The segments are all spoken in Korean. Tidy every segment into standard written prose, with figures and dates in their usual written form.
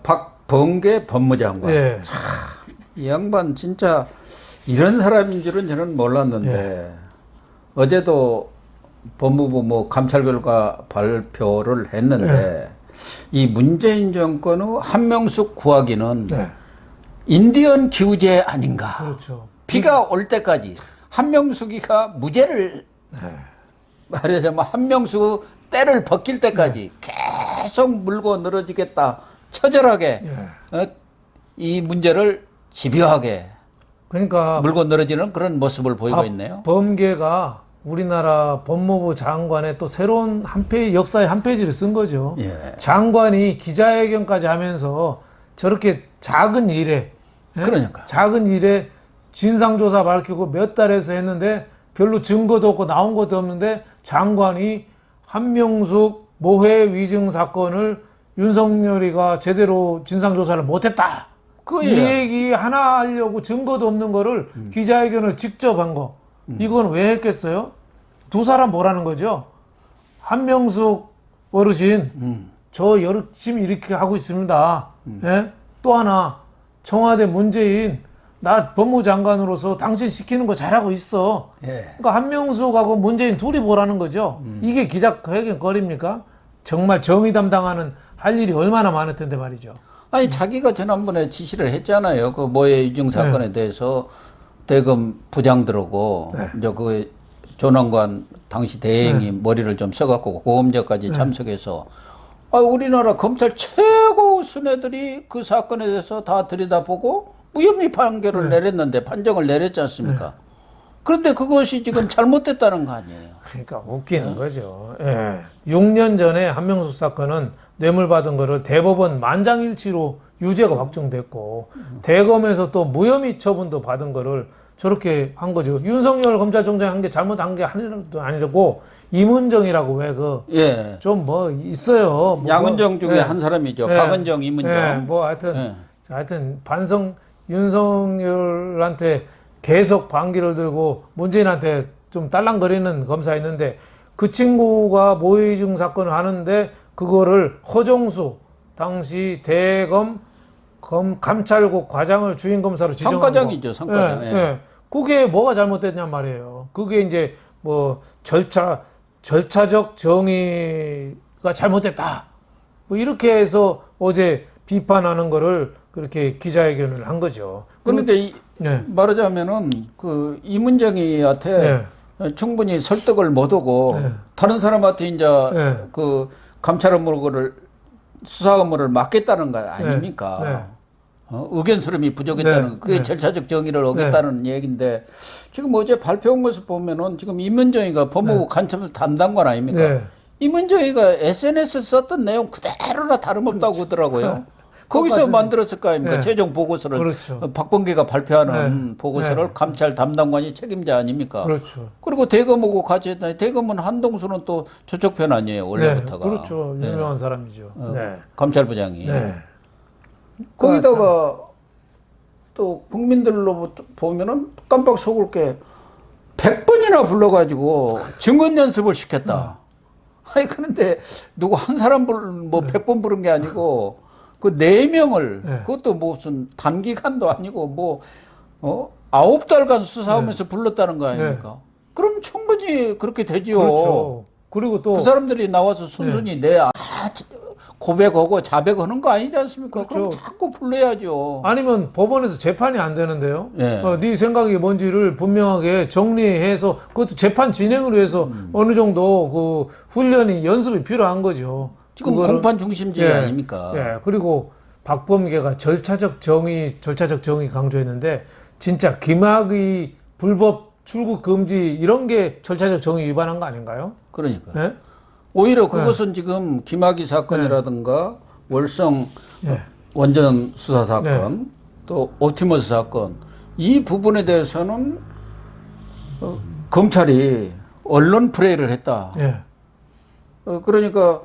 박범계 법무장관. 예. 참, 이 양반 진짜 이런 사람인 줄은 저는 몰랐는데 예. 어제도 법무부 뭐 감찰 결과 발표를 했는데 이 문재인 정권의 한명숙 구하기는 인디언 기우제 아닌가. 그렇죠. 비가 올 때까지 한명숙이가 무죄를 말하자면 한명숙 때를 벗길 때까지 계속 물고 늘어지겠다. 처절하게 이 문제를 집요하게 그러니까 물고 늘어지는 그런 모습을 보이고 있네요. 범계가 우리나라 법무부 장관의 또 새로운 한 페이지, 역사의 한 페이지를 쓴 거죠. 예. 장관이 기자회견까지 하면서 저렇게 작은 일에, 그러니까. 작은 일에 진상조사 밝히고 몇 달에서 했는데 별로 증거도 없고 나온 것도 없는데 장관이 한명숙 모해 위증 사건을 윤석열이가 제대로 진상조사를 못했다. 이 얘기 하나 하려고 증거도 없는 거를 기자회견을 직접 한 거. 이건 왜 했겠어요? 두 사람 뭐라는 거죠? 한명숙 어르신, 저 열심히 이렇게 하고 있습니다. 예? 또 하나, 청와대 문재인, 나 법무장관으로서 당신 시키는 거 잘하고 있어. 예. 그러니까 한명숙하고 문재인 둘이 뭐라는 거죠? 이게 기자회견 거리입니까? 정말 정의 담당하는 할 일이 얼마나 많을 텐데 말이죠. 아니 자기가 지난번에 지시를 했잖아요. 그 모해 위증 사건에 대해서 대검 부장들하고 이제 그 조남관 당시 대행이 머리를 좀 써갖고 고검장까지 참석해서 우리나라 검찰 최고 수뇌들이 그 사건에 대해서 다 들여다보고 무혐의 판결을 내렸는데 판정을 내렸지 않습니까? 그런데 그것이 지금 잘못됐다는 거 아니에요. 그러니까 웃기는 거죠. 6년 전에 한명숙 사건은 뇌물 받은 거를 대법원 만장일치로 유죄가 확정됐고 대검에서 또 무혐의 처분도 받은 거를 저렇게 한 거죠. 윤석열 검찰총장이 한 게 잘못한 게 하나도 아니고 이문정이라고 왜 좀 뭐 있어요. 뭐 양은정 중에 한 사람이죠. 박은정, 이문정. 뭐 하여튼 반성 윤석열한테 계속 반기를 들고 문재인한테 좀 딸랑거리는 검사 있는데 그 친구가 모해위증 사건을 하는데 그거를 허정수 당시 대검 감찰국 과장을 주임 검사로 지정한 성과장이죠, 성과장. 그게 뭐가 잘못됐냔 말이에요. 그게 이제 뭐 절차적 정의가 잘못됐다. 뭐 이렇게 해서 어제 비판하는 거를 그렇게 기자회견을 한 거죠. 그러니까 말하자면은 그 이문정이한테 충분히 설득을 못하고 다른 사람한테 이제 그 감찰 업무를 수사 업무를 맡겠다는 거 아닙니까? 의견 수렴이 부족했다는 그게 절차적 정의를 어겼다는 얘기인데 지금 어제 발표한 것을 보면은 지금 이문정이가 법무부 간첩 담당관 아닙니까? 이문정이가 SNS에 썼던 내용 그대로나 다름없다고 하더라고요. 거기서 만들었을 거 아닙니까? 최종 보고서를 박범계가 발표하는 보고서를 감찰 담당관이 책임자 아닙니까? 그렇죠. 그리고 대검하고 같이 했다니 대검은 한동수는 또 저쪽 편 아니에요 원래부터가. 그렇죠. 유명한 사람이죠. 감찰부장이. 거기다가 또 국민들로 보면은 깜빡 속을 게 100번이나 불러가지고 증언 연습을 시켰다. 아니 그런데 누구 한 사람 뭐 100번 부른 게 아니고 그 4명을 그것도 무슨 단기간도 아니고 뭐 9달간 수사하면서 불렀다는 거 아닙니까? 그럼 충분히 그렇게 되지요. 그렇죠. 그리고 또 그 사람들이 나와서 순순히 고백하고 자백하는 거 아니지 않습니까? 그럼 자꾸 불러야죠. 아니면 법원에서 재판이 안 되는데요. 네 생각이 뭔지를 분명하게 정리해서 그것도 재판 진행을 위해서 어느 정도 그 훈련이 연습이 필요한 거죠. 지금 공판 중심주의 아닙니까? 그리고 박범계가 절차적 정의 강조했는데 진짜 김학의 불법 출국 금지 이런 게 절차적 정의 위반한 거 아닌가요? 그러니까. 오히려 그것은 지금 김학의 사건이라든가 월성 원전 수사 사건 또 옵티머스 사건 이 부분에 대해서는 검찰이 언론 플레이를 했다. 그러니까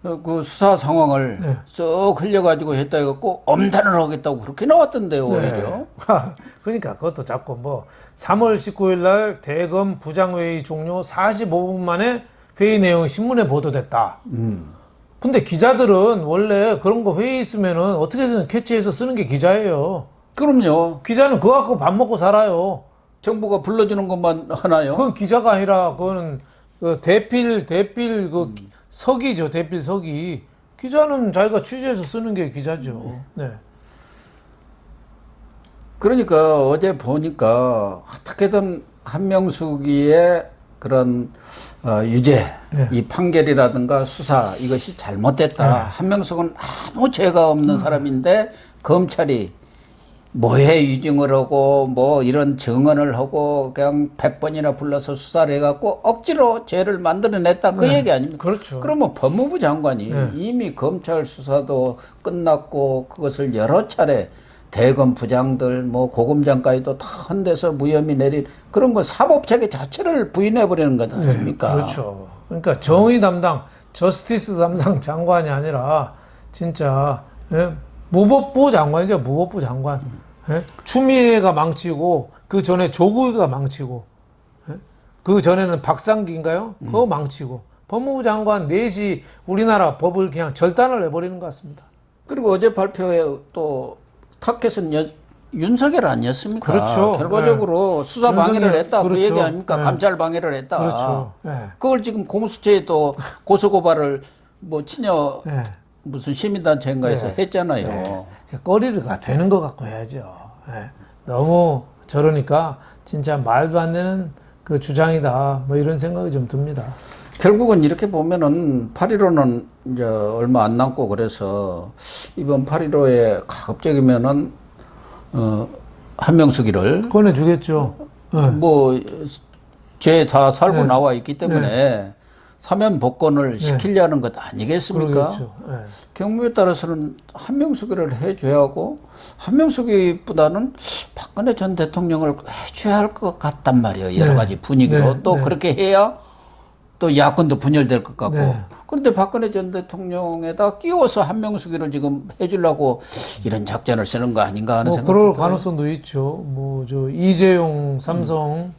그 수사 상황을 쭉 흘려가지고 했다 해갖고 엄단을 하겠다고 그렇게 나왔던데요, 오히려. 그러니까 그것도 자꾸 뭐 3월 19일 날 대검 부장회의 종료 45분 만에 회의 내용이 신문에 보도됐다. 근데 기자들은 원래 그런 거 회의 있으면은 어떻게든 캐치해서 쓰는 게 기자예요. 그럼요. 기자는 그거 갖고 밥 먹고 살아요. 정부가 불러주는 것만 하나요? 그건 기자가 아니라 그거는 그 대필 그 서기죠. 대필 서기. 기자는 자기가 취재해서 쓰는 게 기자죠. 네. 그러니까 어제 보니까 어떻게든 한명숙이의 그런 유죄, 네. 이 판결이라든가 수사 이것이 잘못됐다. 한명숙은 아무 죄가 없는 사람인데 검찰이 모해 위증을 하고 뭐 이런 증언을 하고 그냥 100번이나 불러서 수사를 해갖고 억지로 죄를 만들어냈다 그 얘기 아닙니까? 그렇죠. 그러면 법무부 장관이 이미 검찰 수사도 끝났고 그것을 여러 차례 대검 부장들 뭐 고검장까지도 다 헌데서 무혐의 내린 그런 거 사법체계 자체를 부인해 버리는 것 아닙니까? 그렇죠. 그러니까 정의 담당, 저스티스 담당 장관이 아니라 진짜 무법부 장관이죠. 무법부 장관. 추미애가 망치고 그 전에 조국이가 망치고 그 전에는 박상기인가요? 그거 망치고 법무부 장관 넷이 우리나라 법을 그냥 절단을 해버리는 것 같습니다. 그리고 어제 발표에 또 타켓은 윤석열 아니었습니까? 그렇죠. 결과적으로 수사 방해를 했다. 그렇죠. 그 얘기 아닙니까? 감찰 방해를 했다. 그렇죠. 그걸 지금 공수처에 또 고소고발을 뭐 친여 무슨 시민단체인가에서 했잖아요. 꺼리가 되는 것 같고 해야죠. 너무 저러니까 진짜 말도 안 되는 그 주장이다. 뭐 이런 생각이 좀 듭니다. 결국은 이렇게 보면은 8.15는 이제 얼마 안 남고 그래서 이번 8.15에 가급적이면은 한명숙이를 꺼내주겠죠. 뭐 죄 다 살고 나와 있기 때문에 사면 복권을 시키려는 것 아니겠습니까? 그러겠죠. 경우에 따라서는 한명숙이를 해줘야 하고 한명숙이보다는 박근혜 전 대통령을 해줘야 할 것 같단 말이에요. 여러 가지 분위기로 또 그렇게 해야 또 야권도 분열될 것 같고. 그런데 박근혜 전 대통령에다 끼워서 한명숙이를 지금 해주려고 이런 작전을 쓰는 거 아닌가 하는 생각이 그럴 들어요. 가능성도 있죠. 뭐 저 이재용 삼성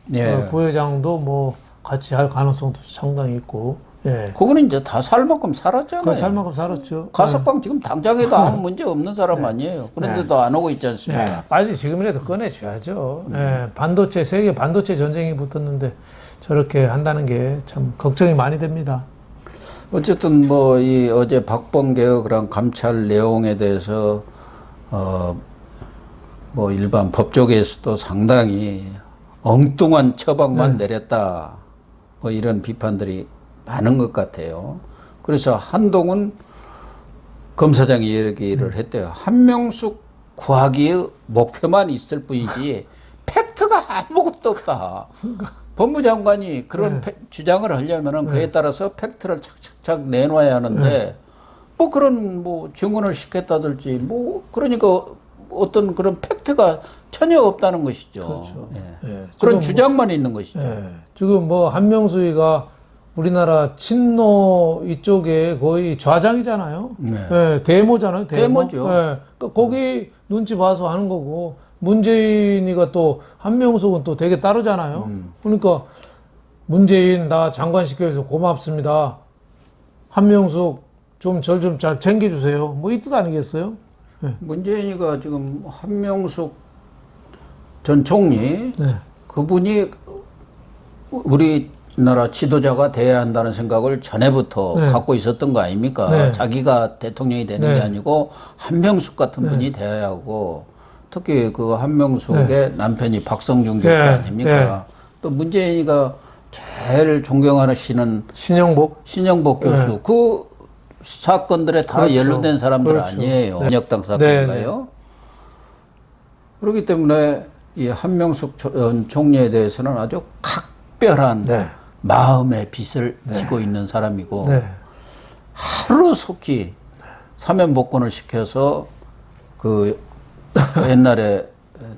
부회장도 뭐 같이 할 가능성도 상당히 있고. 그거는 이제 다 살 만큼 살았잖아요. 그 살 만큼 살았죠. 가석방 지금 당장에도 아무 문제 없는 사람 아니에요. 그런데도 안 오고 있지 않습니까? 빨리 지금이라도 꺼내줘야죠. 반도체, 세계 반도체 전쟁이 붙었는데 저렇게 한다는 게 참 걱정이 많이 됩니다. 어쨌든 뭐 이 어제 박범계 그런 감찰 내용에 대해서 뭐 일반 법조계에서도 상당히 엉뚱한 처방만 내렸다. 뭐 이런 비판들이 많은 것 같아요. 그래서 한동훈 검사장이 얘기를 했대요. 한명숙 구하기의 목표만 있을 뿐이지 팩트가 아무것도 없다. 법무장관이 그런 주장을 하려면은 그에 따라서 팩트를 착착착 내놔야 하는데 뭐 그런 뭐 증언을 시켰다든지 뭐 그러니까 어떤 그런 팩트가 전혀 없다는 것이죠. 그렇죠. 그런 주장만 있는 것이죠. 지금 뭐 한명수이가 우리나라 친노 이쪽에 거의 좌장이잖아요. 데모잖아요. 데모죠. 그러니까 거기 눈치 봐서 하는 거고 문재인이가 또 한명숙은 또 되게 따르잖아요. 그러니까 문재인 나 장관 시켜서 고맙습니다. 한명숙 좀 절 좀 잘 챙겨주세요. 뭐 이 뜻 아니겠어요? 문재인이가 지금 한명숙 전 총리 그분이 우리나라 지도자가 돼야 한다는 생각을 전에부터 갖고 있었던 거 아닙니까? 자기가 대통령이 되는 게 아니고 한명숙 같은 분이 돼야 하고 특히 그 한명숙의 남편이 박성준 교수 아닙니까? 또 문재인이가 제일 존경하시는 신영복 교수 그 사건들에 다 연루된 사람들 아니에요. 인혁당 사건인가요? 그렇기 때문에 이 한명숙 전 총리에 대해서는 아주 각별한 마음의 빚을 지고 있는 사람이고 하루속히 사면 복권을 시켜서 그 옛날에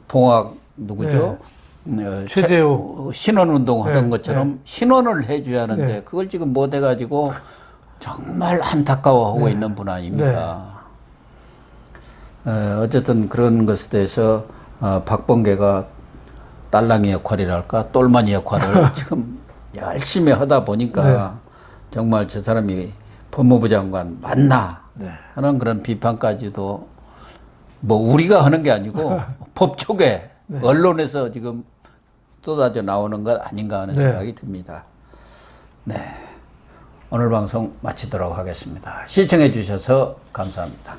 동학 누구죠? 최재호 신원운동 하던 것처럼 신원을 해줘야 하는데 그걸 지금 못 해가지고 정말 안타까워하고 있는 분 아닙니까? 어쨌든 그런 것에 대해서 박범계가 딸랑이 역할이랄까 똘마니 역할을 지금 열심히 하다 보니까 정말 저 사람이 법무부 장관 맞나 네. 하는 그런 비판까지도 뭐 우리가 하는 게 아니고 법조계 네. 언론에서 지금 쏟아져 나오는 것 아닌가 하는 네. 생각이 듭니다. 네. 오늘 방송 마치도록 하겠습니다. 시청해 주셔서 감사합니다.